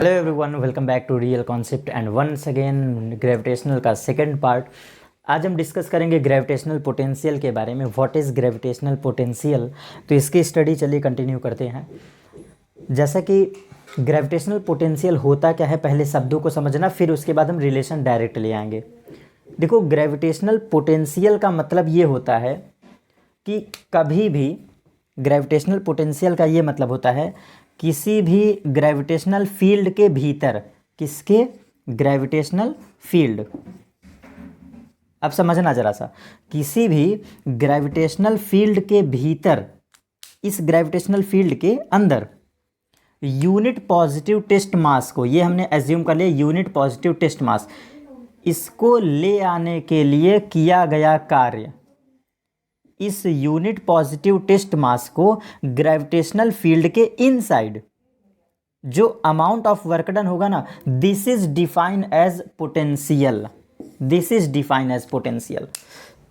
Hello everyone, welcome back to real concept and once again gravitational का second part. आज हम discuss करेंगे gravitational potential के बारे में। व्हाट इज़ ग्रेविटेशनल पोटेंशियल, तो इसकी स्टडी चलिए कंटिन्यू करते हैं। जैसा कि ग्रेविटेशनल पोटेंशियल होता क्या है, पहले शब्दों को समझना, फिर उसके बाद हम रिलेशन डायरेक्ट ले आएंगे। देखो, ग्रेविटेशनल पोटेंशियल का मतलब ये होता है कि कभी भी ग्रेविटेशनल पोटेंशियल का ये मतलब होता है किसी भी ग्रेविटेशनल फील्ड के भीतर, किसके ग्रेविटेशनल फील्ड, अब समझना ज़रा सा, किसी भी ग्रेविटेशनल फील्ड के भीतर, इस ग्रेविटेशनल फील्ड के अंदर यूनिट पॉजिटिव टेस्ट मास को, ये हमने एज्यूम कर लिया यूनिट पॉजिटिव टेस्ट मास, इसको ले आने के लिए किया गया कार्य, इस यूनिट पॉजिटिव टेस्ट मास को ग्रेविटेशनल फील्ड के इनसाइड जो अमाउंट ऑफ वर्क डन होगा ना, this is define as potential. This is define as potential.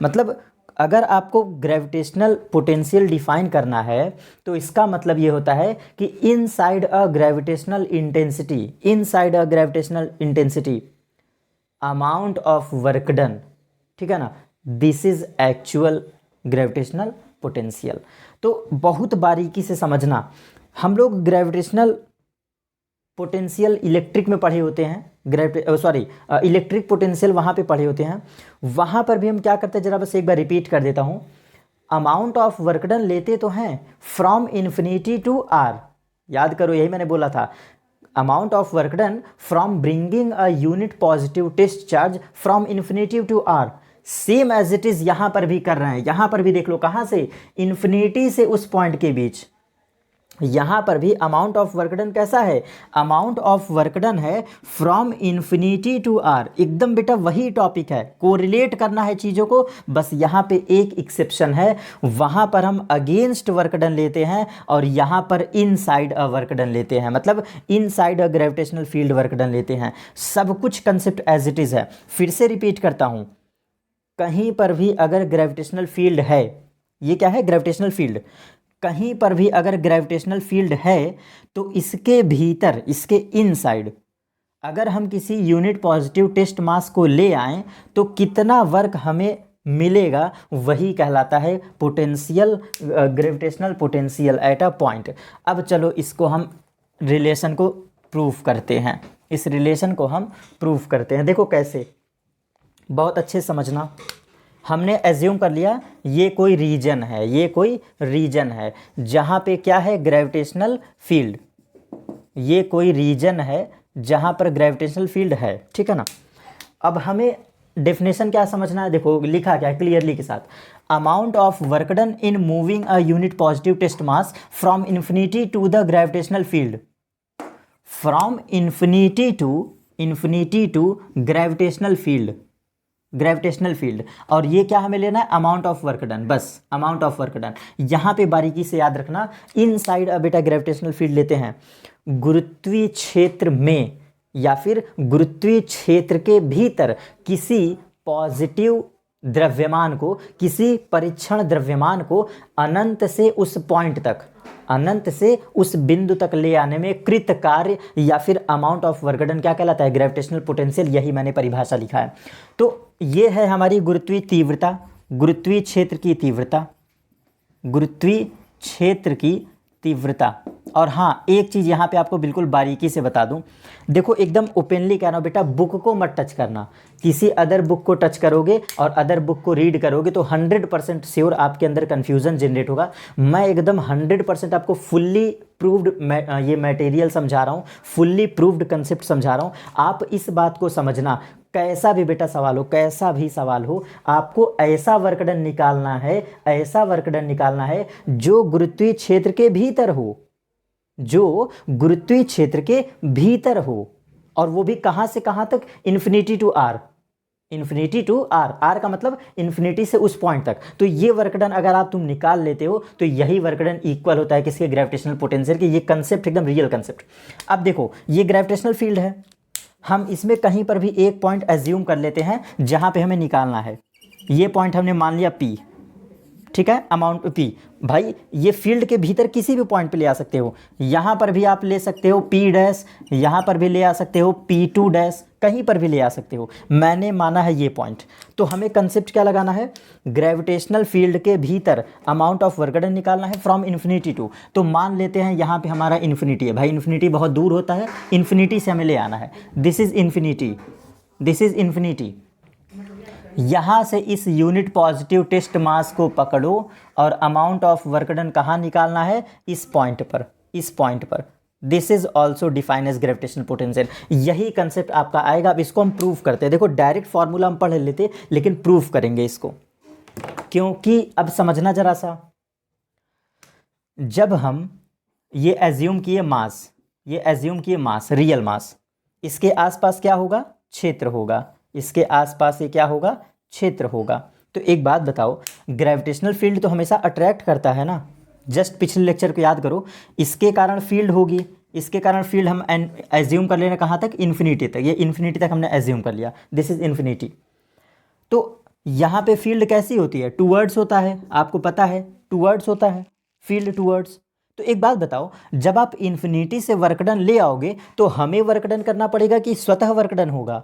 मतलब अगर आपको ग्रेविटेशनल पोटेंशियल डिफाइन करना है तो इसका मतलब ये होता है कि inside a gravitational intensity, inside a gravitational intensity amount of work done, ठीक है ना, this is actual gravitational potential. तो बहुत बारीकी से समझना। हम लोग ग्रेविटेशनल पोटेंशियल इलेक्ट्रिक में पढ़े होते हैं, इलेक्ट्रिक पोटेंशियल वहाँ पे पढ़े होते हैं। वहाँ पर भी हम क्या करते हैं, जरा बस एक बार रिपीट कर देता हूँ। अमाउंट ऑफ वर्क डन लेते तो हैं फ्रॉम इन्फिनिटी टू आर, याद करो यही मैंने बोला था, amount of work done from bringing a unit positive test charge from infinity to R, same as it is यहां पर भी कर रहे हैं। यहां पर भी देख लो, कहां से, इन्फिनिटी से उस पॉइंट के बीच, यहां पर भी अमाउंट ऑफ वर्क डन कैसा है, अमाउंट ऑफ वर्क डन है फ्रॉम इन्फिनिटी टू आर। एकदम बेटा वही टॉपिक है, कोरिलेट करना है चीजों को, बस यहां पे एक एक्सेप्शन है, वहां पर हम अगेंस्ट वर्क डन लेते हैं और यहां पर इनसाइड अ वर्क डन लेते हैं, मतलब inside a gravitational field work done लेते हैं। सब कुछ कंसेप्ट एज इट इज है। फिर से रिपीट करता हूं, कहीं पर भी अगर ग्रेविटेशनल फील्ड है, ये क्या है, ग्रेविटेशनल फील्ड, कहीं पर भी अगर ग्रेविटेशनल फील्ड है तो इसके भीतर, इसके इनसाइड अगर हम किसी यूनिट पॉजिटिव टेस्ट मास को ले आएं तो कितना वर्क हमें मिलेगा, वही कहलाता है potential, gravitational potential at a point. अब चलो इसको हम रिलेशन को प्रूफ करते हैं, इस रिलेशन को हम प्रूफ करते हैं। देखो कैसे, बहुत अच्छे समझना। हमने एज्यूम कर लिया ये कोई रीजन है, ये कोई रीजन है जहाँ पे क्या है, ग्रेविटेशनल फील्ड, ये कोई रीजन है जहाँ पर ग्रेविटेशनल फील्ड है, ठीक है ना। अब हमें डेफिनेशन क्या समझना है, देखो लिखा क्या है क्लियरली के साथ, amount of work done in moving a unit positive test mass from infinity to the gravitational field, from infinity to gravitational field, gravitational field. और ये क्या हमें लेना है, अमाउंट ऑफ वर्क डन, बस अमाउंट ऑफ वर्क डन। यहाँ पे बारीकी से याद रखना, इनसाइड अ बेटा ग्रेविटेशनल फील्ड लेते हैं गुरुत्वीय क्षेत्र में या फिर गुरुत्वीय क्षेत्र के भीतर किसी पॉजिटिव द्रव्यमान को, किसी परीक्षण द्रव्यमान को अनंत से उस पॉइंट तक, अनंत से उस बिंदु तक ले आने में कृत कार्य या फिर अमाउंट ऑफ वर्क डन क्या कहलाता है, ग्रेविटेशनल पोटेंशियल। यही मैंने परिभाषा लिखा है। तो ये है हमारी गुरुत्वीय तीव्रता, गुरुत्वीय क्षेत्र की तीव्रता, गुरुत्वीय क्षेत्र की तीव्रता। और हाँ, एक चीज़ यहाँ पे आपको बिल्कुल बारीकी से बता दूँ, देखो एकदम ओपनली कह रहा हूँ बेटा, बुक को मत टच करना। किसी अदर बुक को टच करोगे और अदर बुक को रीड करोगे तो 100% श्योर आपके अंदर कन्फ्यूज़न जनरेट होगा। मैं एकदम 100% आपको फुल्ली प्रूव्ड ये मटेरियल समझा रहा हूँ, फुल्ली प्रूव्ड कंसेप्ट समझा रहा हूँ। आप इस बात को समझना, कैसा भी बेटा सवाल हो, कैसा भी सवाल हो, आपको ऐसा वर्क डन निकालना है, ऐसा वर्क डन निकालना है जो गुरुत्वीय क्षेत्र के भीतर हो, जो गुरुत्वीय क्षेत्र के भीतर हो, और वो भी कहां से कहां तक, infinity to R, infinity to R, R का मतलब इन्फिनिटी से उस पॉइंट तक। तो ये वर्क डन अगर आप तुम निकाल लेते हो तो यही वर्क डन इक्वल होता है किसके, ग्रेविटेशनल पोटेंशियल के। ये कंसेप्ट एकदम रियल कंसेप्ट। अब देखो ये ग्रेविटेशनल फील्ड है, हम इसमें कहीं पर भी एक पॉइंट एज्यूम कर लेते हैं जहां पे हमें निकालना है। ये पॉइंट हमने मान लिया P, ठीक है, अमाउंट पी। भाई ये फील्ड के भीतर किसी भी पॉइंट पे ले आ सकते हो, यहाँ पर भी आप ले सकते हो पी डैश, यहाँ पर भी ले आ सकते हो P2 डैश, कहीं पर भी ले आ सकते हो। मैंने माना है ये पॉइंट। तो हमें कंसेप्ट क्या लगाना है, ग्रेविटेशनल फील्ड के भीतर अमाउंट ऑफ वर्क डन निकालना है फ्रॉम इन्फिनिटी टू। तो मान लेते हैं यहाँ पे हमारा इन्फिनिटी है, भाई इन्फिनिटी बहुत दूर होता है, इन्फिनिटी से हमें ले आना है, this is infinity, this is infinity. यहाँ से इस यूनिट पॉजिटिव टेस्ट मास को पकड़ो और अमाउंट ऑफ वर्क डन कहाँ निकालना है, इस पॉइंट पर, इस पॉइंट पर। This is also define as gravitational potential. यही कंसेप्ट आपका आएगा। अब इसको हम प्रूव करते हैं। देखो डायरेक्ट फॉर्मूला हम पढ़ लेते लेकिन प्रूव करेंगे इसको, क्योंकि अब समझना जरा सा, जब हम ये एज्यूम किए मास, ये एज्यूम किए मास, रियल मास, इसके आसपास क्या होगा, क्षेत्र होगा, इसके आसपास ये क्या होगा, क्षेत्र होगा। तो एक बात बताओ, ग्रेविटेशनल फील्ड तो हमेशा अट्रैक्ट करता है ना, जस्ट पिछले लेक्चर को याद करो, इसके कारण फील्ड होगी, इसके कारण फील्ड हम एज्यूम कर लेना कहाँ तक, इन्फिनिटी तक। ये इन्फिनिटी तक हमने एज्यूम कर लिया, दिस इज इन्फिनिटी। तो यहाँ पे फील्ड कैसी होती है, टूवर्ड्स होता है, आपको पता है टूवर्ड्स होता है फील्ड, टूवर्ड्स। तो एक बात बताओ, जब आप इन्फिनिटी से वर्क डन ले आओगे तो हमें वर्क डन करना पड़ेगा कि स्वतः वर्क डन होगा।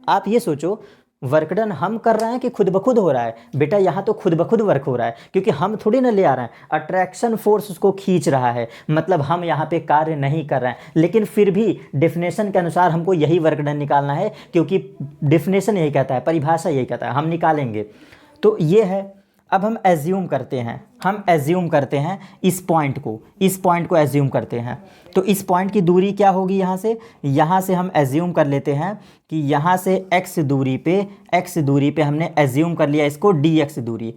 आप ये सोचो, वर्क डन हम कर रहे हैं कि खुद ब खुद हो रहा है। बेटा यहाँ तो खुद ब खुद वर्क हो रहा है, क्योंकि हम थोड़ी ना ले आ रहे हैं, अट्रैक्शन फोर्स उसको खींच रहा है, मतलब हम यहाँ पे कार्य नहीं कर रहे हैं। लेकिन फिर भी डेफिनेशन के अनुसार हमको यही वर्क डन निकालना है, क्योंकि डेफिनेशन यही कहता है, परिभाषा यही कहता है, हम निकालेंगे। तो ये है। अब हम एज्यूम करते हैं, हम एज्यूम करते हैं इस पॉइंट को एज्यूम करते हैं। तो इस पॉइंट की दूरी क्या होगी, यहाँ से हम एज्यूम कर लेते हैं कि यहाँ से x दूरी पे हमने एज्यूम कर लिया इसको dx दूरी,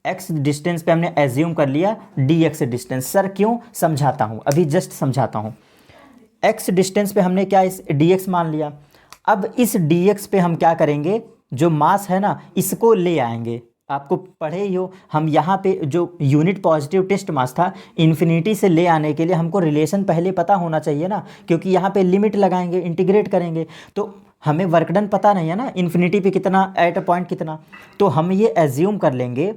x डिस्टेंस पे हमने एज्यूम कर लिया dx डिस्टेंस। सर क्यों, समझाता हूँ, अभी जस्ट समझाता हूँ। x डिस्टेंस पे हमने क्या, इस dx मान लिया। अब इस dx पे हम क्या करेंगे, जो मास है ना इसको ले आएंगे। आपको पढ़े ही हो, हम यहाँ पे जो यूनिट पॉजिटिव टेस्ट मास था, इन्फिनिटी से ले आने के लिए हमको रिलेशन पहले पता होना चाहिए ना, क्योंकि यहाँ पे लिमिट लगाएंगे, इंटीग्रेट करेंगे, तो हमें वर्क डन पता नहीं है ना, इन्फिनिटी पे कितना, एट अ पॉइंट कितना। तो हम ये एज्यूम कर लेंगे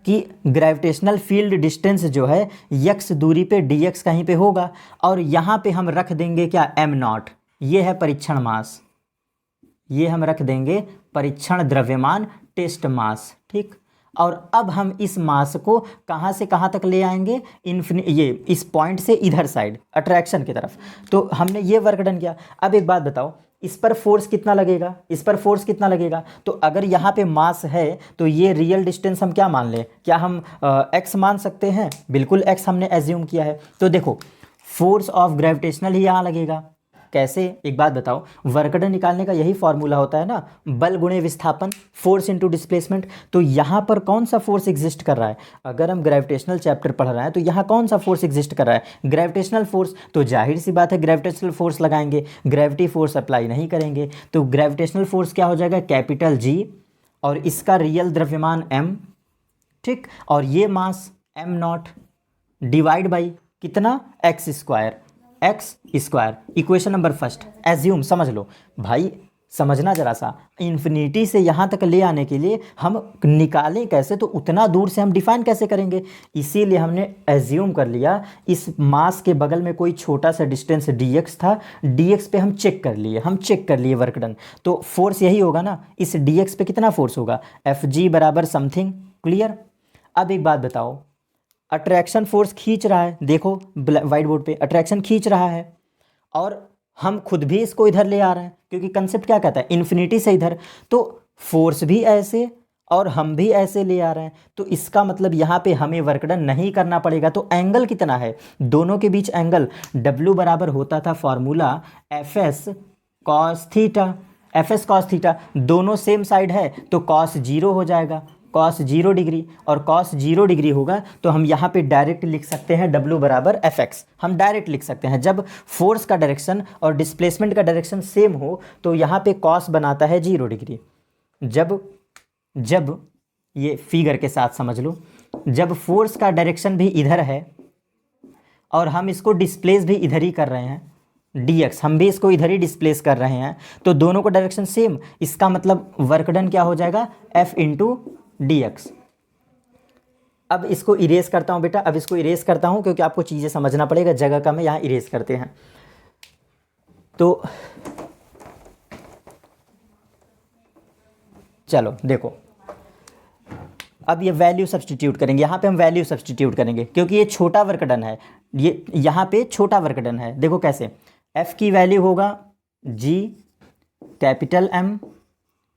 कि ग्रेविटेशनल फील्ड डिस्टेंस जो है x दूरी पे dx कहीं पे होगा, और यहाँ पे हम रख देंगे क्या, m0। ये है परीक्षण मास, ये हम रख देंगे परीक्षण द्रव्यमान, टेस्ट मास, ठीक। और अब हम इस मास को कहाँ से कहाँ तक ले आएंगे, ये इस पॉइंट से इधर साइड अट्रैक्शन की तरफ। तो हमने ये वर्क डन किया। अब एक बात बताओ, इस पर फोर्स कितना लगेगा, इस पर फोर्स कितना लगेगा। तो अगर यहाँ पे मास है तो ये रियल डिस्टेंस हम क्या मान लें, क्या हम x मान सकते हैं, बिल्कुल x हमने एज्यूम किया है। तो देखो फोर्स ऑफ ग्रेविटेशनल ही यहाँ लगेगा। कैसे, एक बात बताओ, वर्क डन निकालने का यही फॉर्मूला होता है ना, बल गुणे विस्थापन, फोर्स इनटू डिस्प्लेसमेंट। तो यहाँ पर कौन सा फोर्स एग्जिस्ट कर रहा है, अगर हम ग्रेविटेशनल चैप्टर पढ़ रहे हैं तो यहाँ कौन सा फोर्स एग्जिस्ट कर रहा है, ग्रेविटेशनल फोर्स। तो जाहिर सी बात है ग्रेविटेशनल फोर्स लगाएंगे, ग्रेविटी फोर्स अप्लाई नहीं करेंगे। तो ग्रेविटेशनल फोर्स क्या हो जाएगा, कैपिटल G, और इसका रियल द्रव्यमान m, ठीक। और ये मास m0 डिवाइड बाई कितना, x square, equation number first. Assume, समझ लो भाई, समझना जरा सा, इन्फिनिटी से यहाँ तक ले आने के लिए हम निकालें कैसे, तो उतना दूर से हम डिफाइन कैसे करेंगे। इसीलिए हमने एज्यूम कर लिया इस मास के बगल में कोई छोटा सा डिस्टेंस dx था, dx पे हम चेक कर लिए वर्क डन। तो फोर्स यही होगा ना, इस dx पे कितना फोर्स होगा, Fg बराबर समथिंग, क्लियर। अब एक बात बताओ, अट्रैक्शन फोर्स खींच रहा है, देखो वाइट बोर्ड पे अट्रैक्शन खींच रहा है, और हम खुद भी इसको इधर ले आ रहे हैं, क्योंकि कंसेप्ट क्या कहता है, इन्फिनिटी से इधर। तो फोर्स भी ऐसे और हम भी ऐसे ले आ रहे हैं, तो इसका मतलब यहाँ पे हमें वर्क डन नहीं करना पड़ेगा। तो एंगल कितना है, दोनों के बीच एंगल W बराबर होता था फॉर्मूला FS cos थीटा, दोनों सेम साइड है तो cos 0 हो जाएगा, cos 0 डिग्री, और cos 0 डिग्री होगा तो हम यहाँ पे डायरेक्ट लिख सकते हैं W बराबर Fx। हम डायरेक्ट लिख सकते हैं, जब फोर्स का डायरेक्शन और डिस्प्लेसमेंट का डायरेक्शन सेम हो तो यहाँ पे cos बनाता है 0 डिग्री। जब ये फिगर के साथ समझ लो, जब फोर्स का डायरेक्शन भी इधर है और हम इसको डिस्प्लेस भी इधर ही कर रहे हैं, dx हम भी इसको इधर ही डिस्प्लेस कर रहे हैं, तो दोनों को डायरेक्शन सेम, इसका मतलब वर्क डन क्या हो जाएगा, F इंटू dx। अब इसको इरेज करता हूँ बेटा, अब इसको इरेज करता हूँ क्योंकि आपको चीज़ें समझना पड़ेगा, जगह कम है, यहाँ इरेज करते हैं। तो चलो देखो, अब ये वैल्यू सब्सटीट्यूट करेंगे, यहाँ पे हम वैल्यू सब्सटीट्यूट करेंगे क्योंकि ये छोटा वर्क डन है, ये यहाँ पे छोटा वर्क डन है। देखो कैसे, F की वैल्यू होगा G capital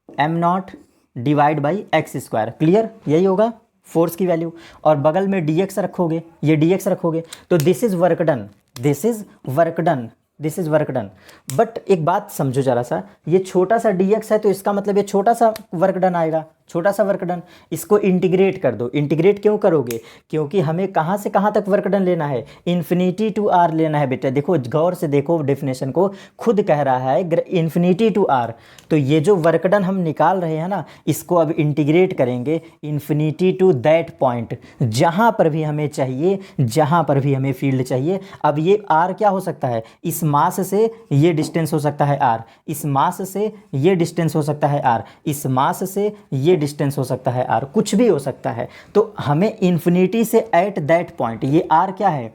M not divide by x square, clear, यही होगा फोर्स की वैल्यू। और बगल में dx रखोगे, ये dx रखोगे, तो this is work done, this is work done, this is work done. But एक बात समझो जरा सा, ये छोटा सा dx है तो इसका मतलब ये छोटा सा वर्क डन आएगा, छोटा सा वर्क डन। इसको इंटीग्रेट कर दो। इंटीग्रेट क्यों करोगे, क्योंकि हमें कहाँ से कहाँ तक वर्क डन लेना है, इन्फिनिटी टू आर लेना है बेटा। देखो गौर से देखो डेफिनेशन को, खुद कह रहा है इन्फिनिटी टू आर। तो ये जो वर्क डन हम निकाल रहे हैं ना, इसको अब इंटीग्रेट करेंगे इन्फिनिटी टू दैट पॉइंट, जहाँ पर भी हमें चाहिए, जहाँ पर भी हमें फील्ड चाहिए। अब ये आर क्या हो सकता है, इस मास से ये डिस्टेंस हो सकता है आर, इस मास से ये डिस्टेंस हो सकता है आर, इस मास से ये डिस्टेंस हो सकता है आर, कुछ भी हो सकता है। तो हमें इन्फिनिटी से एट दैट पॉइंट, ये आर क्या है,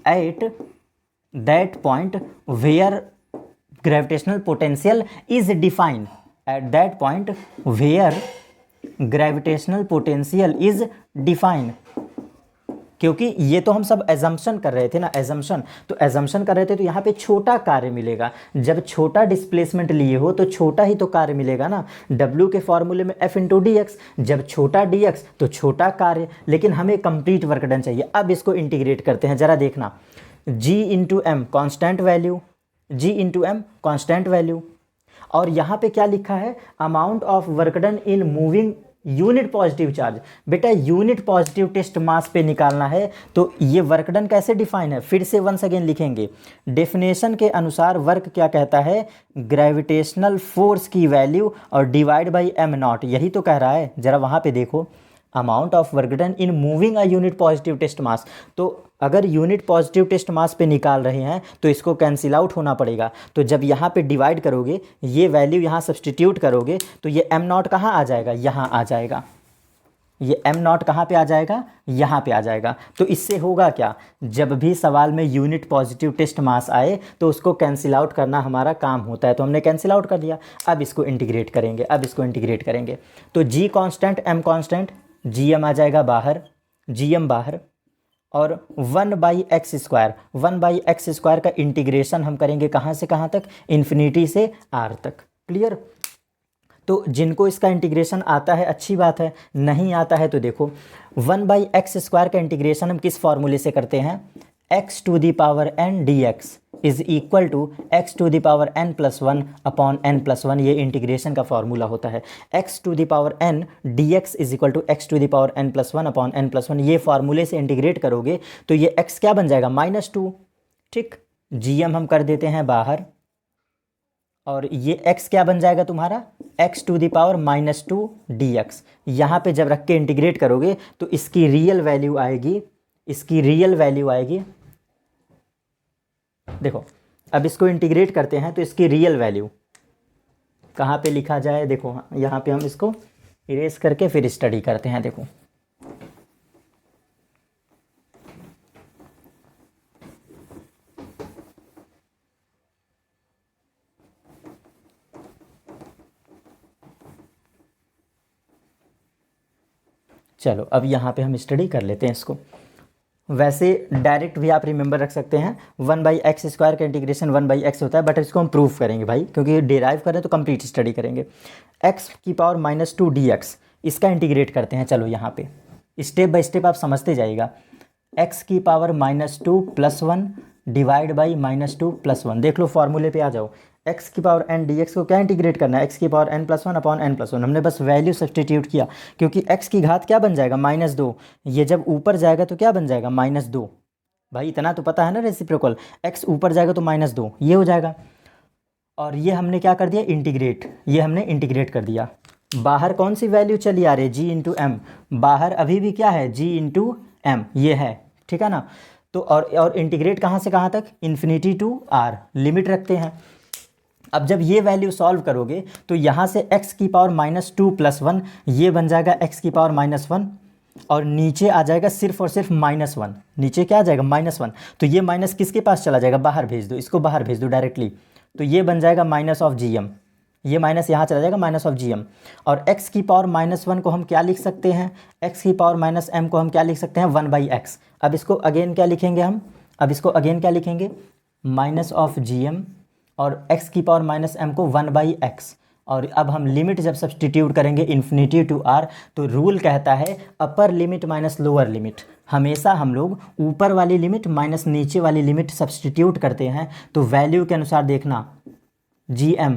at that point where gravitational potential is defined, at that point where gravitational potential is defined. क्योंकि ये तो हम सब एजम्पशन कर रहे थे ना, एजम्पशन, तो एजम्पशन कर रहे थे तो यहाँ पे छोटा कार्य मिलेगा। जब छोटा डिस्प्लेसमेंट लिए हो तो छोटा ही तो कार्य मिलेगा ना, W के फॉर्मूले में F इंटू डी एक्स, जब छोटा dx तो छोटा कार्य, लेकिन हमें कंप्लीट वर्क डन चाहिए। अब इसको इंटीग्रेट करते हैं, जरा देखना, G into M constant value, G into M constant value, और यहाँ पे क्या लिखा है, amount of work done in moving unit positive charge. बेटा यूनिट पॉजिटिव टेस्ट मास पे निकालना है, तो ये वर्क डन कैसे डिफाइन है, फिर से वंस अगेन लिखेंगे। डेफिनेशन के अनुसार वर्क क्या कहता है, ग्रेविटेशनल फोर्स की वैल्यू और डिवाइड बाई एम नॉट, यही तो कह रहा है। जरा वहाँ पे देखो, amount of work done in moving a unit positive test mass. तो अगर यूनिट पॉजिटिव टेस्ट मास पे निकाल रहे हैं तो इसको कैंसिल आउट होना पड़ेगा। तो जब यहाँ पे डिवाइड करोगे, ये वैल्यू यहाँ सब्सटीट्यूट करोगे, तो ये एम नॉट कहाँ आ जाएगा, यहाँ आ जाएगा। ये एम नॉट कहाँ पे आ जाएगा, यहाँ पे आ जाएगा। तो इससे होगा क्या, जब भी सवाल में यूनिट पॉजिटिव टेस्ट मास आए तो उसको कैंसिल आउट करना हमारा काम होता है, तो हमने कैंसिल आउट कर दिया। अब इसको इंटीग्रेट करेंगे, अब इसको इंटीग्रेट करेंगे, तो G constant M constant, G M आ जाएगा बाहर, जी एम बाहर, और 1/x स्क्वायर, 1/x स्क्वायर का इंटीग्रेशन हम करेंगे कहाँ से कहाँ तक, इन्फिनिटी से आर तक, क्लियर। तो जिनको इसका इंटीग्रेशन आता है अच्छी बात है, नहीं आता है तो देखो 1/x स्क्वायर का इंटीग्रेशन हम किस फॉर्मूले से करते हैं, x to the power n dx is equal to x to the power n plus 1 upon n plus 1, ये इंटीग्रेशन का फॉर्मूला होता है। x to the power n dx is equal to x to the power n plus 1 upon n plus 1, ये फॉर्मूले से integrate करोगे तो ये x क्या बन जाएगा, -2, ठीक। gm हम कर देते हैं बाहर, और ये x क्या बन जाएगा तुम्हारा, x to the power -2 dx। यहाँ पे जब रख के इंटीग्रेट करोगे तो इसकी रियल वैल्यू आएगी, इसकी रियल वैल्यू आएगी, देखो अब इसको इंटीग्रेट करते हैं तो इसकी रियल वैल्यू कहाँ पे लिखा जाए, देखो यहाँ पे हम इसको इरेज करके फिर स्टडी करते हैं। देखो चलो अब यहाँ पे हम स्टडी कर लेते हैं इसको। वैसे डायरेक्ट भी आप रिमेंबर रख सकते हैं, 1/x स्क्वायर का इंटीग्रेशन 1/x होता है, बट इसको हम प्रूफ करेंगे भाई, क्योंकि डिराइव करें तो कंप्लीट स्टडी करेंगे। x की पावर -2 dx, इसका इंटीग्रेट करते हैं। चलो यहाँ पे स्टेप बाय स्टेप आप समझते जाइएगा। x की power -2 plus 1 divide by -2 plus 1, देख लो फॉर्मूले पे आ जाओ। x की पावर n dx को क्या इंटीग्रेट करना है, x की power n plus 1 upon n plus 1, हमने बस वैल्यू सब्सटीट्यूट किया, क्योंकि x की घात क्या बन जाएगा, -2, ये जब ऊपर जाएगा तो क्या बन जाएगा, -2। भाई इतना तो पता है ना रेसिप्रोकल, x ऊपर जाएगा तो -2, ये हो जाएगा। और ये हमने क्या कर दिया, इंटीग्रेट, ये हमने इंटीग्रेट कर दिया। बाहर कौन सी वैल्यू चली आ रही है, g इंटू एम, बाहर अभी भी क्या है, g इंटू एम, ये है, ठीक है ना। तो और इंटीग्रेट कहाँ से कहाँ तक, इन्फिनिटी टू आर, लिमिट रखते हैं। अब जब ये वैल्यू सॉल्व करोगे तो यहाँ से x की पावर -2 प्लस 1, ये बन जाएगा x की पावर -1, और नीचे आ जाएगा सिर्फ और सिर्फ -1। नीचे क्या आ जाएगा -1। तो ये माइनस किसके पास चला जाएगा, बाहर भेज दो, इसको बाहर भेज दो डायरेक्टली। तो ये बन जाएगा -GM, ये माइनस यहाँ चला जाएगा -GM। और x की पावर -1 को हम क्या लिख सकते हैं, x की पावर -m को हम क्या लिख सकते हैं, 1/x। अब इसको अगेन क्या लिखेंगे हम, अब इसको अगेन क्या लिखेंगे, -GM और x की पावर -m को 1/x। और अब हम लिमिट जब सब्सटीट्यूट करेंगे इन्फिनिटी टू r, तो रूल कहता है अपर लिमिट माइनस लोअर लिमिट। हमेशा हम लोग ऊपर वाली लिमिट माइनस नीचे वाली लिमिट सब्सटीट्यूट करते हैं। तो वैल्यू के अनुसार देखना, gm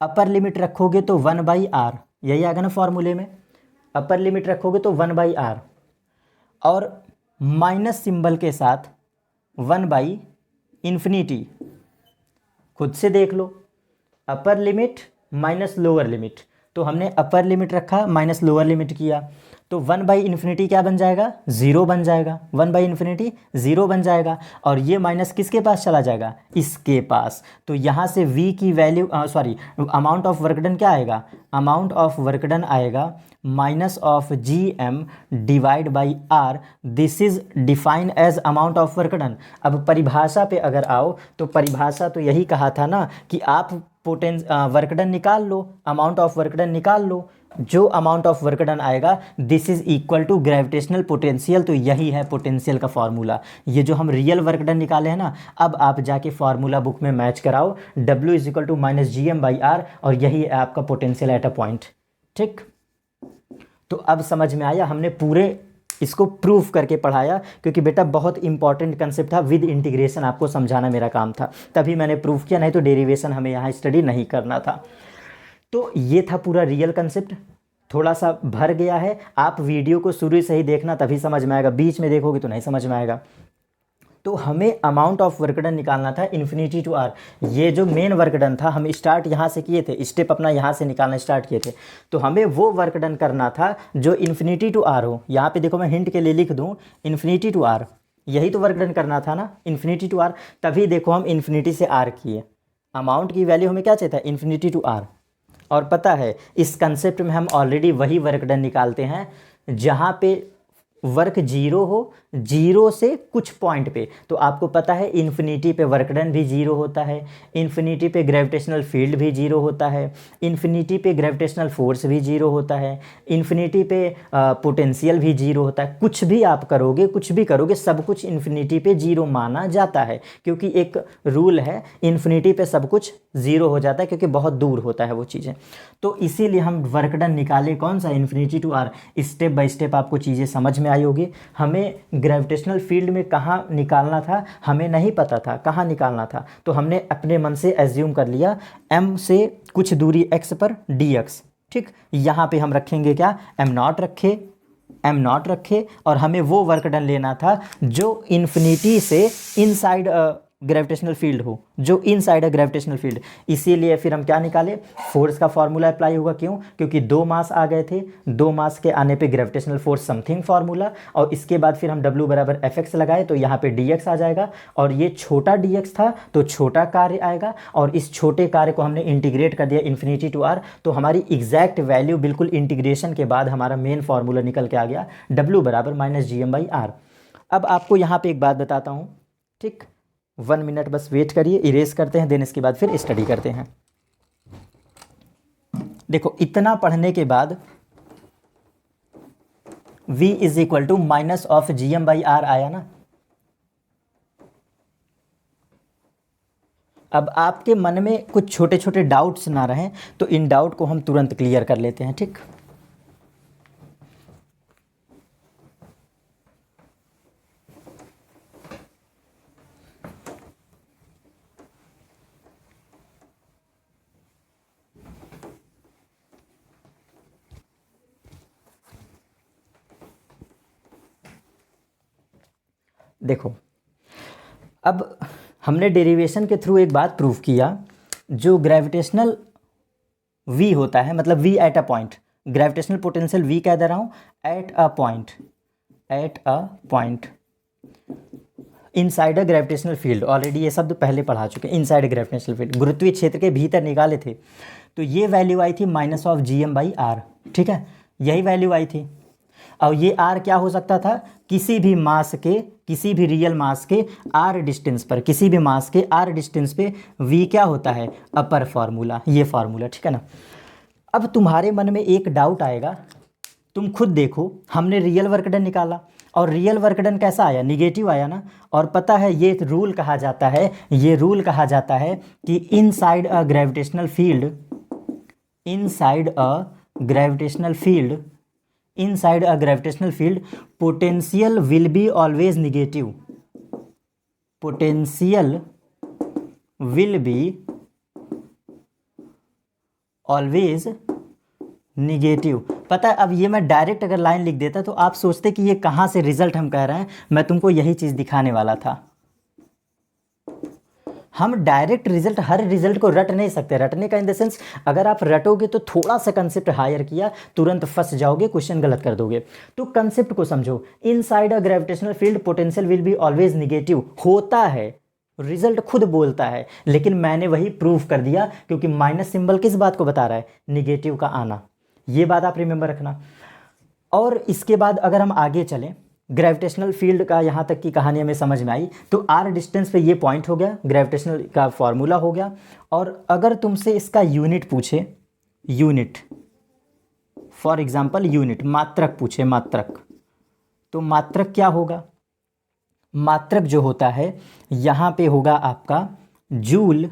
अपर लिमिट रखोगे तो 1/r, यही आएगा ना फॉर्मूले में, अपर लिमिट रखोगे तो 1/r और माइनस सिंबल के साथ 1/∞। खुद से देख लो, upper limit minus lower limit, तो हमने अपर लिमिट रखा माइनस लोअर लिमिट किया, तो 1/∞ क्या बन जाएगा, 0 बन जाएगा, 1/∞ 0 बन जाएगा। और ये माइनस किसके पास चला जाएगा, इसके पास। तो यहाँ से v की value amount of work done क्या आएगा, अमाउंट ऑफ वर्क डन आएगा -GM divide by r। This is define as amount of work done. अब परिभाषा पे अगर आओ तो परिभाषा तो यही कहा था ना कि आप वर्क डन निकाल लो, अमाउंट ऑफ वर्क डन निकाल लो। जो अमाउंट ऑफ वर्क डन आएगा this is equal to gravitational potential. तो यही है पोटेंशियल का फॉर्मूला। ये जो हम रियल वर्क डन निकाले हैं ना, अब आप जाके फॉर्मूला बुक में मैच कराओ, W is equal to -GM/r, और यही है आपका पोटेंशियल एट अ पॉइंट। ठीक, तो अब समझ में आया, हमने पूरे इसको प्रूफ करके पढ़ाया, क्योंकि बेटा बहुत इंपॉर्टेंट कंसेप्ट था, विद इंटीग्रेशन आपको समझाना मेरा काम था, तभी मैंने प्रूफ किया, नहीं तो डेरिवेशन हमें यहाँ स्टडी नहीं करना था। तो ये था पूरा रियल कंसेप्ट, थोड़ा सा भर गया है। आप वीडियो को शुरू से ही देखना, तभी समझ में आएगा, बीच में देखोगे तो नहीं समझ में आएगा। तो हमें अमाउंट ऑफ वर्क डन निकालना था इन्फिनिटी टू r। ये जो मेन वर्क डन था हम स्टार्ट यहाँ से किए थे, स्टेप अपना यहाँ से निकालना स्टार्ट किए थे। तो हमें वो वर्क डन करना था जो इन्फिनिटी टू r हो। यहाँ पे देखो मैं हिंट के लिए लिख दूँ इन्फिनिटी टू r, यही तो वर्क डन करना था ना, इन्फिनिटी टू r। तभी देखो हम इन्फिनिटी से r किए, अमाउंट की वैल्यू हमें क्या चाहिए था, इन्फिनिटी टू r। और पता है इस कंसेप्ट में हम ऑलरेडी वही वर्क डन निकालते हैं जहाँ पे वर्क 0 हो, 0 से कुछ पॉइंट पे। तो आपको पता है इन्फिनिटी पे वर्क डन भी 0 होता है, इन्फिनिटी पे ग्रेविटेशनल फील्ड भी 0 होता है, इन्फिनिटी पे ग्रेविटेशनल फोर्स भी 0 होता है, इन्फिनिटी पे पोटेंशियल भी 0 होता है। कुछ भी आप करोगे, कुछ भी करोगे, सब कुछ इन्फिनिटी पे 0 माना जाता है, क्योंकि एक रूल है इन्फिनिटी पे सब कुछ 0 हो जाता है, क्योंकि बहुत दूर होता है वो चीज़ें। तो इसीलिए हम वर्क डन निकाले कौन सा, infinity to r। Step by step आपको चीज़ें समझ में आई होगी। हमें ग्रेविटेशनल फील्ड में कहाँ निकालना था हमें नहीं पता था, कहाँ निकालना था, तो हमने अपने मन से एज्यूम कर लिया m से कुछ दूरी x पर dx। ठीक, यहाँ पे हम रखेंगे क्या, m0 रखे, और हमें वो वर्क डन लेना था जो इन्फिनिटी से इनसाइड ग्रेविटेशनल फील्ड हो, जो इनसाइड है ग्रेविटेशनल फील्ड। इसीलिए फिर हम क्या निकाले, फोर्स का फॉर्मूला अप्लाई होगा। क्यों, क्योंकि 2 मास आ गए थे, 2 मास के आने पे ग्रेविटेशनल फोर्स समथिंग फार्मूला, और इसके बाद फिर हम W बराबर Fx लगाए, तो यहाँ पे dx आ जाएगा, और ये छोटा dx था तो छोटा कार्य आएगा, और इस छोटे कार्य को हमने इंटीग्रेट कर दिया इन्फिनिटी टू r। तो हमारी एग्जैक्ट वैल्यू बिल्कुल इंटीग्रेशन के बाद हमारा मेन फार्मूला निकल के आ गया, W बराबर -GM/r। अब आपको यहाँ पे एक बात बताता हूँ, ठीक, 1 मिनट बस वेट करिए, इरेज करते हैं, देन इसके बाद फिर स्टडी करते हैं। देखो इतना पढ़ने के बाद v is equal to -GM/r आया ना। अब आपके मन में कुछ छोटे छोटे डाउट्स ना रहें, तो इन डाउट को हम तुरंत क्लियर कर लेते हैं। ठीक, देखो अब हमने डेरिवेशन के थ्रू एक बात प्रूव किया, जो ग्रेविटेशनल v होता है, मतलब v at a point, gravitational potential v कह दे रहा हूँ, at a point inside a gravitational field. Already ये शब्द पहले पढ़ा चुके हैं, इनसाइड ग्रेविटेशनल फील्ड, गुरुत्वीय क्षेत्र के भीतर निकाले थे। तो ये वैल्यू आई थी -GM/r। ठीक है, यही वैल्यू आई थी। और ये आर क्या हो सकता था, किसी भी मास के, किसी भी रियल मास के आर डिस्टेंस पर, किसी भी मास के आर डिस्टेंस पे वी क्या होता है, अपर फार्मूला, ये फार्मूला, ठीक है ना। अब तुम्हारे मन में एक डाउट आएगा, तुम खुद देखो, हमने रियल वर्क डन निकाला और रियल वर्क डन कैसा आया, निगेटिव आया ना। और पता है ये रूल कहा जाता है, ये रूल कहा जाता है कि inside a gravitational field, inside a gravitational field, inside a gravitational field potential will be always negative, potential will be always negative. पता है अब ये मैं डायरेक्ट अगर लाइन लिख देता तो आप सोचते कि ये कहाँ से रिजल्ट हम कह रहे हैं, मैं तुमको यही चीज़ दिखाने वाला था। हम डायरेक्ट रिजल्ट, हर रिजल्ट को रट नहीं सकते, रटने का इन द सेंस अगर आप रटोगे तो थोड़ा सा कंसेप्ट हायर किया तुरंत फंस जाओगे, क्वेश्चन गलत कर दोगे। तो कंसेप्ट को समझो, inside a gravitational field potential will be always negative होता है, रिजल्ट खुद बोलता है, लेकिन मैंने वही प्रूव कर दिया क्योंकि माइनस सिंबल किस बात को बता रहा है, निगेटिव का आना। ये बात आप रिमेंबर रखना। और इसके बाद अगर हम आगे चलें, ग्रेविटेशनल फील्ड का यहाँ तक की कहानी हमें समझ में आई, तो आर डिस्टेंस पे ये पॉइंट हो गया, ग्रेविटेशनल का फॉर्मूला हो गया। और अगर तुमसे इसका यूनिट पूछे, यूनिट फॉर एग्जांपल यूनिट, मात्रक पूछे, मात्रक, तो मात्रक क्या होगा, मात्रक जो होता है यहाँ पे होगा आपका जूल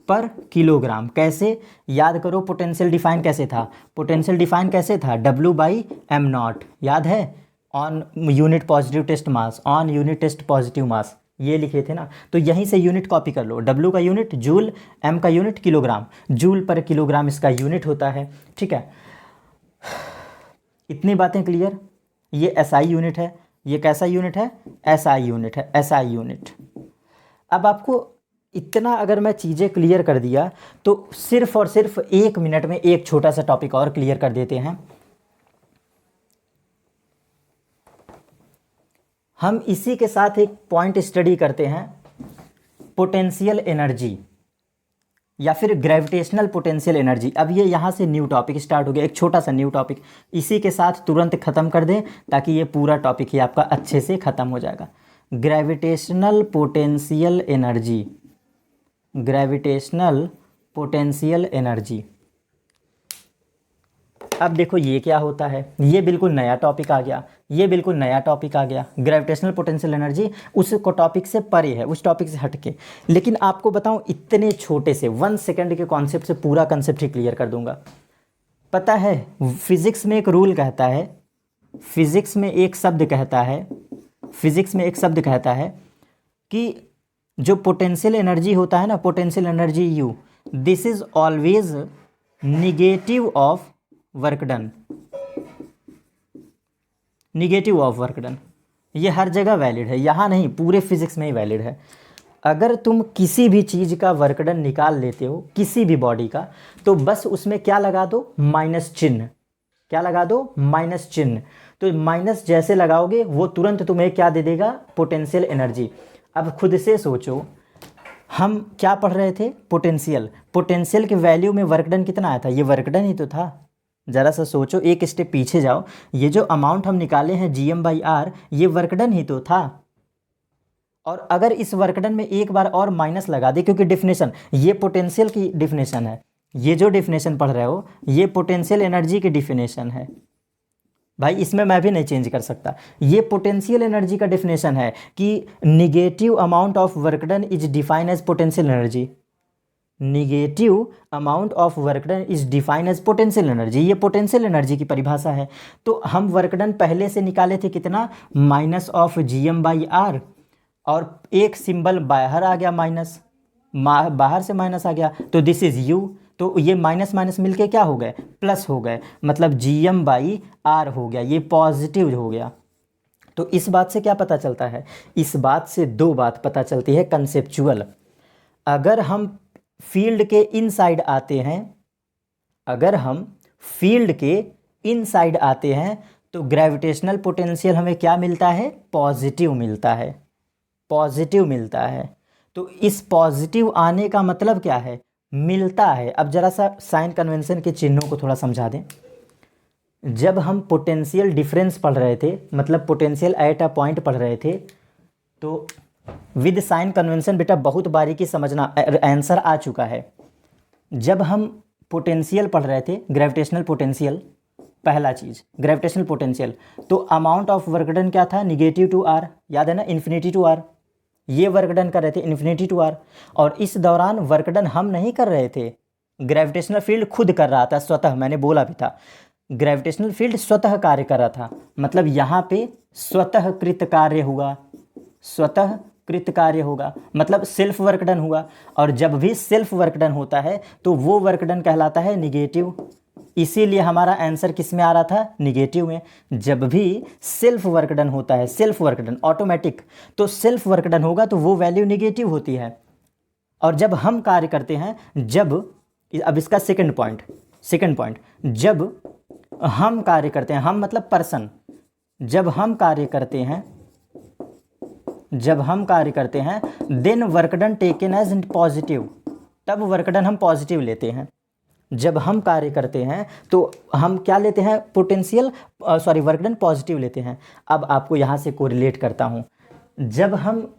पर किलोग्राम। कैसे याद करो, पोटेंशियल डिफाइन कैसे था, पोटेंशियल डिफाइन कैसे था, W/m0, याद है, on unit positive test mass, on unit test positive mass, ये लिखे थे ना। तो यहीं से यूनिट कॉपी कर लो, W का यूनिट जूल, M का यूनिट किलोग्राम, जूल पर किलोग्राम इसका यूनिट होता है, ठीक है। इतनी बातें क्लियर। ये SI यूनिट है, ये कैसा यूनिट है, SI यूनिट है, SI यूनिट। अब आपको इतना अगर मैं चीज़ें क्लियर कर दिया तो सिर्फ और सिर्फ 1 मिनट में एक छोटा सा टॉपिक और क्लियर कर देते हैं। हम इसी के साथ एक पॉइंट स्टडी करते हैं, पोटेंशियल एनर्जी या फिर ग्रेविटेशनल पोटेंशियल एनर्जी। अब ये यहाँ से न्यू टॉपिक स्टार्ट हो गया, एक छोटा सा न्यू टॉपिक, इसी के साथ तुरंत ख़त्म कर दें ताकि ये पूरा टॉपिक ही आपका अच्छे से ख़त्म हो जाएगा। Gravitational potential energy, gravitational potential energy. अब देखो ये क्या होता है, ये बिल्कुल नया टॉपिक आ गया, ये बिल्कुल नया टॉपिक आ गया। ग्रेविटेशनल पोटेंशियल एनर्जी उस टॉपिक से परे है, उस टॉपिक से हटके। लेकिन आपको बताऊं, इतने छोटे से 1 सेकंड के कॉन्सेप्ट से पूरा कॉन्सेप्ट ही क्लियर कर दूंगा। पता है फिजिक्स में एक रूल कहता है, फिजिक्स में एक शब्द कहता है, फिजिक्स में एक शब्द कहता है कि जो पोटेंशियल एनर्जी होता है ना, potential energy U, this is always negative of work done, negative of work done. ये हर जगह वैलिड है, यहाँ नहीं, पूरे फिजिक्स में ही वैलिड है। अगर तुम किसी भी चीज़ का वर्क डन निकाल लेते हो, किसी भी बॉडी का, तो बस उसमें क्या लगा दो, माइनस चिन्ह। क्या लगा दो, माइनस चिन्ह। तो माइनस जैसे लगाओगे वो तुरंत तुम्हें क्या दे देगा, पोटेंशियल एनर्जी। अब खुद से सोचो, हम क्या पढ़ रहे थे, पोटेंशियल, पोटेंशियल के वैल्यू में वर्क डन कितना आया था, ये वर्क डन ही तो था। ज़रा सा सोचो, एक स्टेप पीछे जाओ, ये जो अमाउंट हम निकाले हैं Gm/r, ये वर्क डन ही तो था। और अगर इस वर्क डन में एक बार और माइनस लगा दे, क्योंकि डिफिनेशन, ये पोटेंशियल की डिफिनेशन है, ये जो डिफिनेशन पढ़ रहे हो ये पोटेंशियल एनर्जी की डिफिनेशन है भाई, इसमें मैं भी नहीं चेंज कर सकता। ये पोटेंशियल एनर्जी का डेफिनेशन है कि negative amount of work done is define as potential energy, negative amount of work done is define as potential energy. ये पोटेंशियल एनर्जी की परिभाषा है। तो हम वर्क डन पहले से निकाले थे कितना, माइनस ऑफ Gm/r, और एक सिंबल बाहर आ गया, माइनस, बाहर से माइनस आ गया, तो दिस इज U। तो ये माइनस माइनस मिलके क्या हो गए, प्लस हो गए, मतलब Gm/r हो गया, ये पॉजिटिव हो गया। तो इस बात से क्या पता चलता है, इस बात से 2 बात पता चलती है कंसेप्चुअल। अगर हम फील्ड के इनसाइड आते हैं, अगर हम फील्ड के इनसाइड आते हैं तो ग्रेविटेशनल पोटेंशियल हमें क्या मिलता है, पॉजिटिव मिलता है, पॉजिटिव मिलता है। तो इस पॉजिटिव आने का मतलब क्या है, मिलता है। अब जरा सा साइन कन्वेंशन के चिन्हों को थोड़ा समझा दें। जब हम पोटेंशियल डिफरेंस पढ़ रहे थे, मतलब पोटेंशियल एट अ पॉइंट पढ़ रहे थे, तो विद साइन कन्वेंशन बेटा बहुत बारीकी समझना, आंसर आ चुका है। जब हम पोटेंशियल पढ़ रहे थे, ग्रेविटेशनल पोटेंशियल, पहला चीज़ ग्रेविटेशनल पोटेंशियल, तो अमाउंट ऑफ वर्क डन क्या था, निगेटिव टू आर, याद है ना, इन्फिनिटी टू आर, ये वर्क डन कर रहे थे इन्फिनिटी टू आर। और इस दौरान वर्क डन हम नहीं कर रहे थे, ग्रेविटेशनल फील्ड खुद कर रहा था स्वतः, मैंने बोला भी था ग्रेविटेशनल फील्ड स्वतः कार्य कर रहा था, मतलब यहाँ पे स्वतः कृत कार्य हुआ, स्वतः कृत कार्य होगा, मतलब सेल्फ वर्क डन हुआ। और जब भी सेल्फ वर्क डन होता है तो वो वर्क डन कहलाता है निगेटिव, इसीलिए हमारा आंसर किस में आ रहा था, निगेटिव में। जब भी सेल्फ वर्क डन होता है, सेल्फ वर्क डन ऑटोमेटिक, तो सेल्फ वर्क डन होगा तो वो वैल्यू निगेटिव होती है। और जब हम कार्य करते हैं, जब, अब इसका सेकंड पॉइंट, जब हम कार्य करते हैं, हम मतलब पर्सन, जब हम कार्य करते हैं then work done taken as positive, तब वर्क डन हम पॉजिटिव लेते हैं। जब हम कार्य करते हैं तो हम क्या लेते हैं, पोटेंशियल वर्क डन पॉजिटिव लेते हैं। अब आपको यहाँ से कोरिलेट करता हूँ, जब हम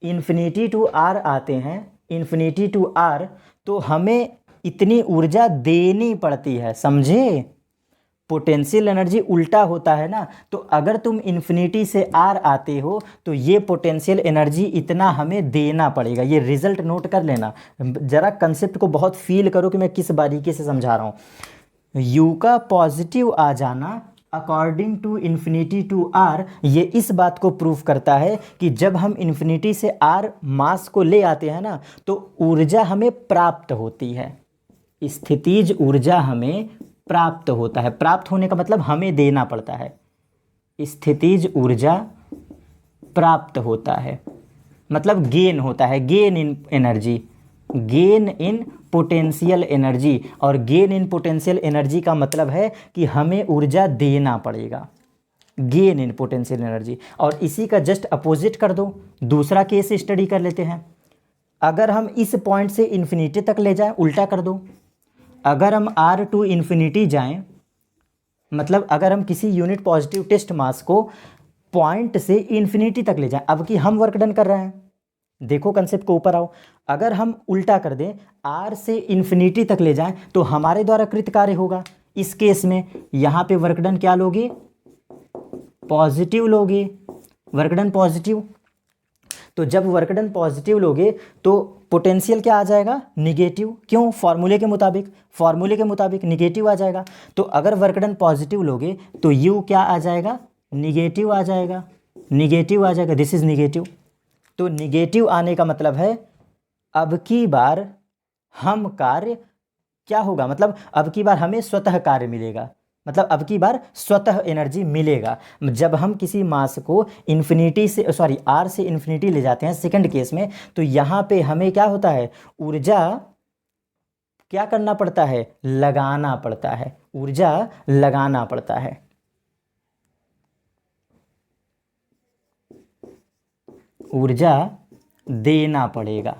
इन्फिनिटी टू आर आते हैं, इन्फिनिटी टू आर, तो हमें इतनी ऊर्जा देनी पड़ती है, समझे। पोटेंशियल एनर्जी उल्टा होता है ना, तो अगर तुम इन्फिनिटी से आर आते हो तो ये पोटेंशियल एनर्जी इतना हमें देना पड़ेगा। ये रिजल्ट नोट कर लेना, ज़रा कंसेप्ट को बहुत फील करो कि मैं किस बारीकी से समझा रहा हूँ। यू का पॉजिटिव आ जाना according to infinity to R, ये इस बात को प्रूफ करता है कि जब हम इन्फिनिटी से आर मास को ले आते हैं ना, तो ऊर्जा हमें प्राप्त होती है, स्थितिज ऊर्जा हमें प्राप्त होता है। प्राप्त होने का मतलब हमें देना पड़ता है, स्थितिज ऊर्जा प्राप्त होता है, मतलब गेन होता है, gain in energy, gain in potential energy. और गेन इन पोटेंशियल एनर्जी का मतलब है कि हमें ऊर्जा देना पड़ेगा, गेन इन पोटेंशियल एनर्जी। और इसी का जस्ट अपोजिट कर दो, दूसरा केस स्टडी कर लेते हैं। अगर हम इस पॉइंट से इन्फिनिटी तक ले जाएं, उल्टा कर दो, अगर हम आर टू इन्फिनिटी जाएं, मतलब अगर हम किसी यूनिट पॉजिटिव टेस्ट मास को पॉइंट से इन्फिनिटी तक ले जाएं, अब कि हम वर्क डन कर रहे हैं, देखो कंसेप्ट को ऊपर आओ। अगर हम उल्टा कर दें, आर से इन्फिनिटी तक ले जाएं, तो हमारे द्वारा कृत कार्य होगा। इस केस में यहाँ पे वर्क डन क्या लोगे, पॉजिटिव लोगे, वर्क डन पॉजिटिव। तो जब वर्क डन पॉजिटिव लोगे तो पोटेंशियल क्या आ जाएगा, निगेटिव। क्यों, फॉर्मूले के मुताबिक निगेटिव आ जाएगा। तो अगर वर्क डन पॉजिटिव लोगे तो यू क्या आ जाएगा, निगेटिव आ जाएगा, दिस इज निगेटिव। तो निगेटिव आने का मतलब है अब की बार हम कार्य क्या होगा, मतलब अब की बार हमें स्वतः कार्य मिलेगा, मतलब अब की बार स्वतः एनर्जी मिलेगा। जब हम किसी मास को इन्फिनिटी से आर से इन्फिनिटी ले जाते हैं सेकंड केस में, तो यहाँ पे हमें क्या होता है, ऊर्जा क्या करना पड़ता है, लगाना पड़ता है, ऊर्जा लगाना पड़ता है, ऊर्जा देना पड़ेगा।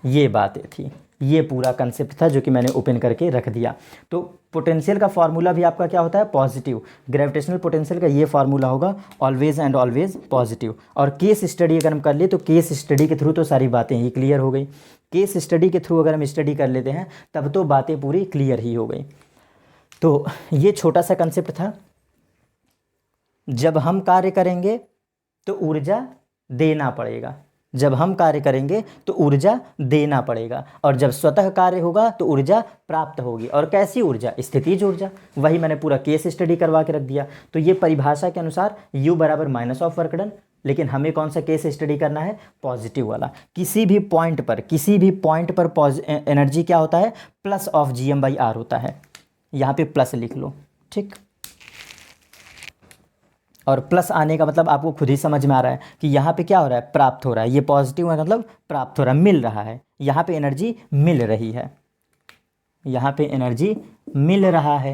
ये बातें थी, ये पूरा कंसेप्ट था जो कि मैंने ओपन करके रख दिया। तो पोटेंशियल का फार्मूला भी आपका क्या होता है, पॉजिटिव। ग्रेविटेशनल पोटेंशियल का ये फार्मूला होगा, ऑलवेज एंड ऑलवेज पॉजिटिव। और केस स्टडी अगर हम कर लिए तो केस स्टडी के थ्रू तो सारी बातें ही क्लियर हो गई। केस स्टडी के थ्रू अगर हम स्टडी कर लेते हैं तब तो बातें पूरी क्लियर ही हो गई। तो ये छोटा सा कंसेप्ट था, जब हम कार्य करेंगे तो ऊर्जा देना पड़ेगा, जब हम कार्य करेंगे तो ऊर्जा देना पड़ेगा, और जब स्वतः कार्य होगा तो ऊर्जा प्राप्त होगी। और कैसी ऊर्जा, स्थितिज ऊर्जा। वही मैंने पूरा केस स्टडी करवा के रख दिया। तो ये परिभाषा के अनुसार U बराबर माइनस ऑफ वर्क डन, लेकिन हमें कौन सा केस स्टडी करना है, पॉजिटिव वाला। किसी भी पॉइंट पर एनर्जी क्या होता है, प्लस ऑफ GM/R होता है। यहाँ पे प्लस लिख लो, ठीक। और प्लस आने का मतलब आपको खुद ही समझ में आ रहा है कि यहाँ पे क्या हो रहा है, प्राप्त हो रहा है। ये पॉजिटिव है मतलब प्राप्त हो रहा है, मिल रहा है, यहाँ पे एनर्जी मिल रही है, यहाँ पे एनर्जी मिल रहा है।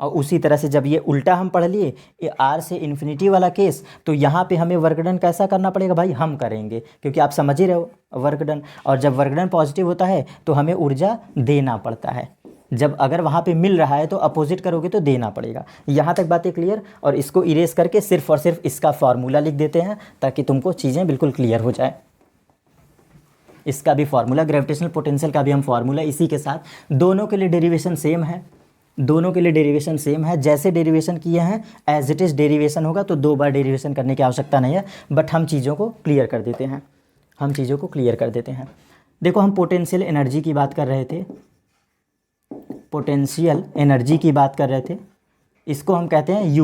और उसी तरह से जब ये उल्टा हम पढ़ लिए ये आर से इन्फिनिटी वाला केस, तो यहाँ पे हमें वर्क डन कैसा करना पड़ेगा भाई, हम करेंगे, क्योंकि आप समझ ही रहे हो वर्क डन। और जब वर्क डन पॉजिटिव होता है तो हमें ऊर्जा देना पड़ता है, जब अगर वहाँ पे मिल रहा है तो अपोजिट करोगे तो देना पड़ेगा। यहाँ तक बातें क्लियर। और इसको इरेज करके सिर्फ और सिर्फ इसका फार्मूला लिख देते हैं ताकि तुमको चीज़ें बिल्कुल क्लियर हो जाए। इसका भी फार्मूला, ग्रेविटेशनल पोटेंशियल का भी हम फार्मूला इसी के साथ, दोनों के लिए डेरिवेशन सेम है, दोनों के लिए डेरिवेशन सेम है। जैसे डेरिवेशन किए हैं एज इट इज़ डेरिवेशन होगा, तो 2 बार डेरिवेशन करने की आवश्यकता नहीं है। बट हम चीज़ों को क्लियर कर देते हैं, हम चीज़ों को क्लियर कर देते हैं। देखो हम पोटेंशियल एनर्जी की बात कर रहे थे, पोटेंशियल एनर्जी की बात कर रहे थे, इसको हम कहते हैं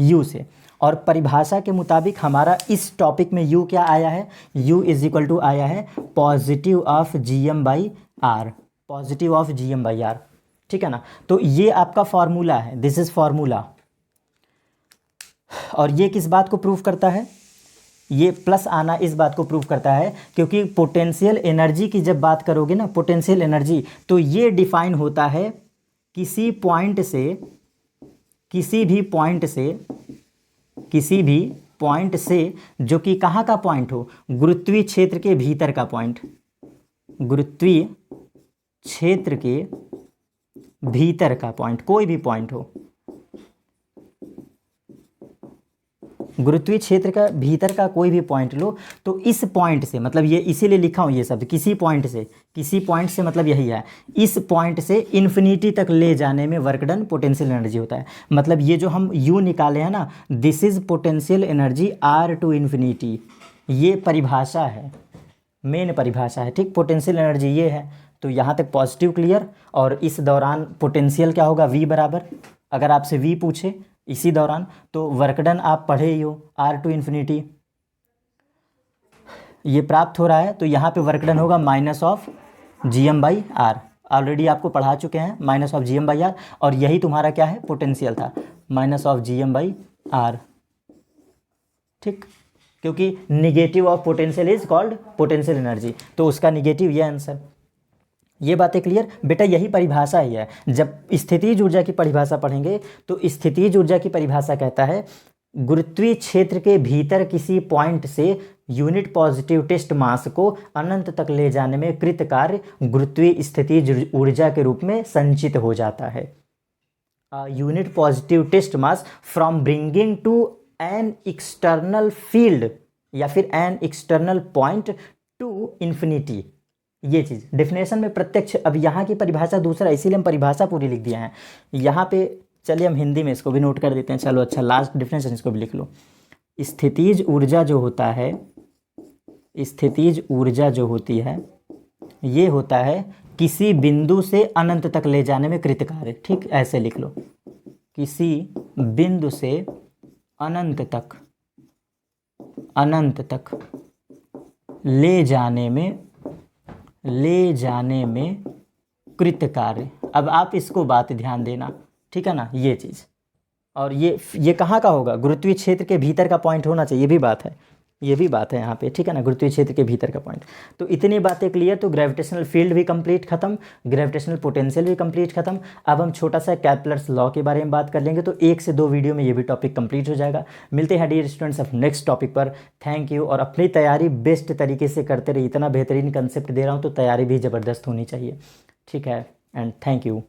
यू से। और परिभाषा के मुताबिक हमारा इस टॉपिक में यू क्या आया है, यू इज इक्वल टू आया है positive of Gm/r, positive of Gm/r, ठीक है ना। तो ये आपका फार्मूला है, दिस इज फार्मूला। और ये किस बात को प्रूव करता है, ये प्लस आना इस बात को प्रूव करता है क्योंकि पोटेंशियल एनर्जी की जब बात करोगे ना, पोटेंशियल एनर्जी, तो ये डिफाइन होता है किसी पॉइंट से, किसी भी पॉइंट से जो कि कहाँ का पॉइंट हो, गुरुत्वीय क्षेत्र के भीतर का पॉइंट, गुरुत्वीय क्षेत्र के भीतर का पॉइंट, कोई भी पॉइंट हो, गुरुत्वीय क्षेत्र का भीतर का कोई भी पॉइंट लो, तो इस पॉइंट से, मतलब ये इसीलिए लिखा हूँ ये शब्द, किसी पॉइंट से मतलब यही है, इस पॉइंट से इन्फिनिटी तक ले जाने में वर्क डन पोटेंशियल एनर्जी होता है। मतलब ये जो हम यू निकाले हैं ना, this is potential energy R to infinity, ये परिभाषा है, मेन परिभाषा है, ठीक। पोटेंशियल एनर्जी ये है। तो यहाँ तक पॉजिटिव क्लियर। और इस दौरान पोटेंशियल क्या होगा, V बराबर, अगर आपसे V पूछे इसी दौरान, तो वर्क डन आप पढ़े ही हो, आर टू इन्फिनिटी ये प्राप्त हो रहा है, तो यहाँ पे वर्क डन होगा -Gm/r, ऑलरेडी आपको पढ़ा चुके हैं, -Gm/r, और यही तुम्हारा क्या है, पोटेंशियल था, -Gm/r, ठीक। क्योंकि negative of potential is called potential energy, तो उसका निगेटिव ये आंसर। ये बातें क्लियर बेटा, यही परिभाषा ही है। जब स्थितिज ऊर्जा की परिभाषा पढ़ेंगे तो स्थितिज ऊर्जा की परिभाषा कहता है गुरुत्वीय क्षेत्र के भीतर किसी पॉइंट से यूनिट पॉजिटिव टेस्ट मास को अनंत तक ले जाने में कृत कार्य गुरुत्वीय स्थितिज ऊर्जा के रूप में संचित हो जाता है। Unit positive test mass from bringing to an external field या फिर an external point to infinity, ये चीज़ डेफिनेशन में प्रत्यक्ष। अब यहाँ की परिभाषा दूसरा, इसीलिए हम परिभाषा पूरी लिख दिया है यहाँ पे। चलिए हम हिंदी में इसको भी नोट कर देते हैं, चलो अच्छा लास्ट डेफिनेशन इसको भी लिख लो। स्थितिज ऊर्जा जो होता है, स्थितिज ऊर्जा जो होती है, ये होता है किसी बिंदु से अनंत तक ले जाने में कृत कार्य, ठीक, ऐसे लिख लो, किसी बिंदु से अनंत तक ले जाने में कृत कार्य। अब आप इसको बात ध्यान देना, ठीक है ना, ये चीज़। और ये कहाँ का होगा, गुरुत्वीय क्षेत्र के भीतर का पॉइंट होना चाहिए, ये भी बात है, ये भी बात है यहाँ पे, ठीक है ना, गुरुत्वीय क्षेत्र के भीतर का पॉइंट। तो इतनी बातें क्लियर। तो ग्रेविटेशनल फील्ड भी कंप्लीट खत्म, ग्रेविटेशनल पोटेंशियल भी कंप्लीट खत्म। अब हम छोटा सा कैपलर्स लॉ के बारे में बात कर लेंगे, तो 1 से 2 वीडियो में ये भी टॉपिक कंप्लीट हो जाएगा। मिलते हैं dear students of next topic पर। Thank you. और अपनी तैयारी बेस्ट तरीके से करते रहिए, इतना बेहतरीन कंसेप्ट दे रहा हूँ तो तैयारी भी ज़बरदस्त होनी चाहिए, ठीक है। And thank you.